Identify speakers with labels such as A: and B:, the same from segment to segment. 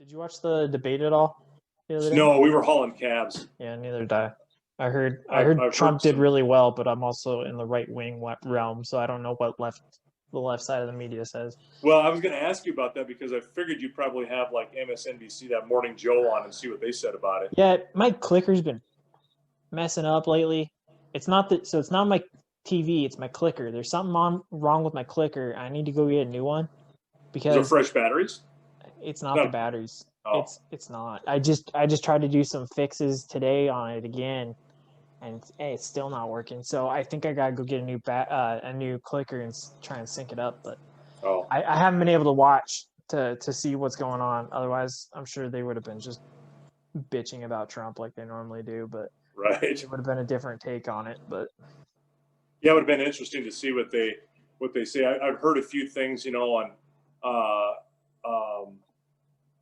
A: Did you watch the debate at all the other day?
B: No, we were hauling cabs.
A: Yeah, neither did I. I
B: I've,
A: heard
B: I've heard
A: Trump did
B: some.
A: really well, but I'm also in the right wing realm, so I don't know what the left side of the media says.
B: Well, I was going to ask you about that because I figured you probably have like MSNBC, that Morning Joe on, and see what they said about it.
A: Yeah, my clicker's been messing up lately. It's not that, so it's not my TV, it's my clicker. There's something wrong with my clicker. I need to go get a new one
B: Is it
A: because
B: fresh batteries?
A: it's not the
B: No.
A: batteries.
B: Oh,
A: It's not. I just tried to do some fixes today on it again, and it's still not working. So I think I gotta go get a new clicker and try and sync it up. But
B: oh,
A: I haven't been able to watch to see what's going on. Otherwise, I'm sure they would have been just bitching about Trump like they normally do. But
B: right.
A: it would have been a different take on it. But
B: Yeah, it would have been interesting to see what they say. I've heard a few things, on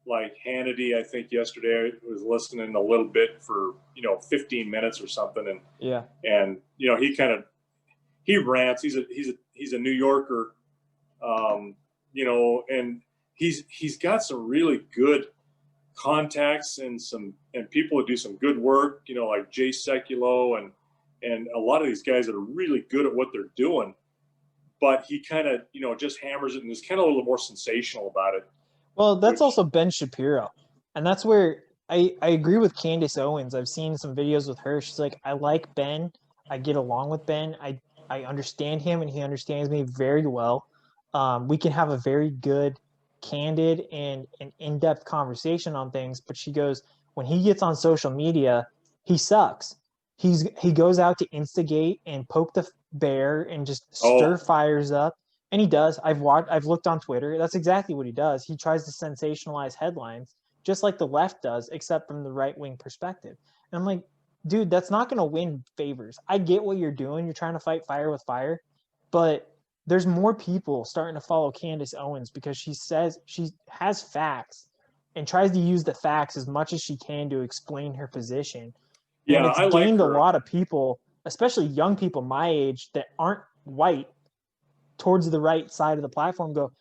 B: like Hannity. I think yesterday I was listening a little bit for 15 minutes or something,
A: yeah,
B: and he rants. He's a New Yorker, and he's got some really good contacts and people who do some good work, like Jay Sekulow and a lot of these guys that are really good at what they're doing. But he kind of, just hammers it and is kind of a little more sensational about it.
A: well, that's
B: Which,
A: also Ben Shapiro, and that's where I agree with Candace Owens. I've seen some videos with her. She's like, I like Ben. I get along with Ben. I understand him, and he understands me very well. We can have a very good, candid, and an in-depth conversation on things. But she goes, when he gets on social media, he sucks. He goes out to instigate and poke the bear and just stir
B: oh,
A: fires up, and he does. I've looked on Twitter. That's exactly what he does. He tries to sensationalize headlines just like the left does, except from the right wing perspective. And I'm like, dude, that's not going to win favors. I get what you're doing. You're trying to fight fire with fire, but there's more people starting to follow Candace Owens because she says she has facts and tries to use the facts as much as she can to explain her position. And
B: yeah,
A: it's
B: I like
A: gained a
B: her.
A: lot of people, especially young people my age that aren't white, towards the right side of the platform go,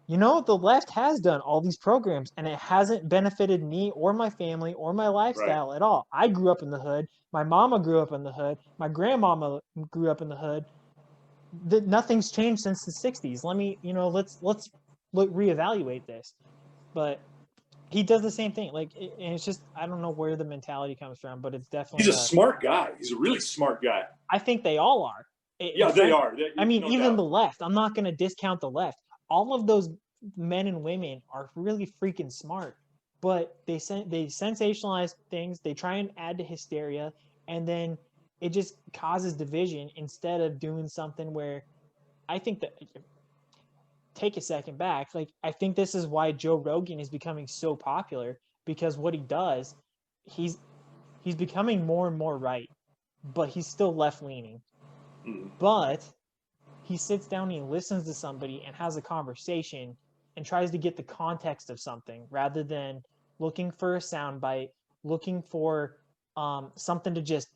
A: the left has done all these programs and it hasn't benefited me or my family or my
B: Right.
A: lifestyle at all. I grew up in the hood. My mama grew up in the hood. My grandmama grew up in the hood. Nothing's changed since the 60s. Let's reevaluate this. But he does the same thing. And it's just, I don't know where the mentality comes from, but it's
B: He's
A: definitely
B: a smart guy. He's a really smart guy.
A: I think they all are.
B: Yeah, they are.
A: I mean,
B: No
A: even the
B: doubt.
A: left. I'm not going to discount the left. All of those men and women are really freaking smart, but they sensationalize things. They try and add to hysteria, and then it just causes division instead of doing something where I think that take a second back. Like, I think this is why Joe Rogan is becoming so popular because what he does, he's he's becoming more and more right, but he's still left leaning.
B: Mm.
A: But he sits down and he listens to somebody and has a conversation and tries to get the context of something rather than looking for a soundbite, looking for something to just,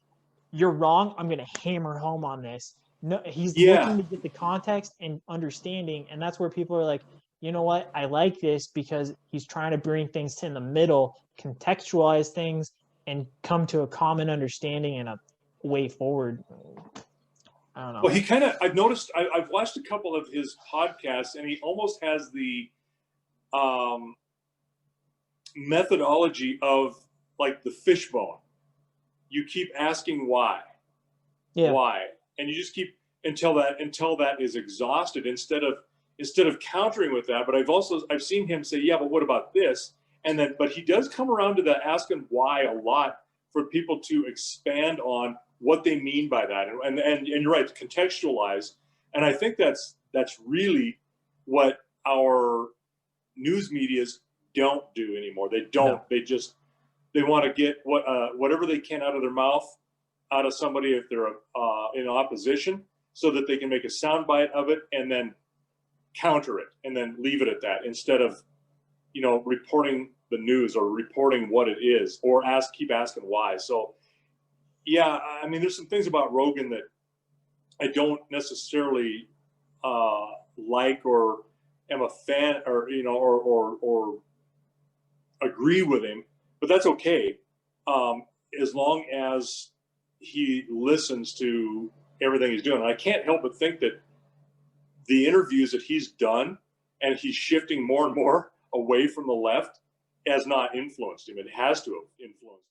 A: you're wrong, I'm going to hammer home on this. No, he's looking
B: Yeah,
A: to get the context and understanding, and that's where people are like, you know what, I like this because he's trying to bring things to in the middle, contextualize things, and come to a common understanding and a way forward. I don't know.
B: well, I've noticed, I've watched a couple of his podcasts, and he almost has the um, methodology of like the fishbone. You keep asking
A: Yeah.
B: and you just keep until that is exhausted instead of countering with that. But I've seen him say, yeah, but what about this? And then, but he does come around to the asking why a lot for people to expand on what they mean by that, and you're right, contextualize. And I think that's really what our news medias don't do anymore. They don't.
A: No.
B: They want to get whatever they can out of their mouth out of somebody if they're in opposition, so that they can make a soundbite of it and then counter it and then leave it at that instead of reporting the news or reporting what it is or keep asking why. So yeah, I mean, there's some things about Rogan that I don't necessarily like or am a fan or agree with him, but that's okay, as long as he listens to everything he's doing. And I can't help but think that the interviews that he's done, and he's shifting more and more away from the left, has not influenced him. It has to have influenced him.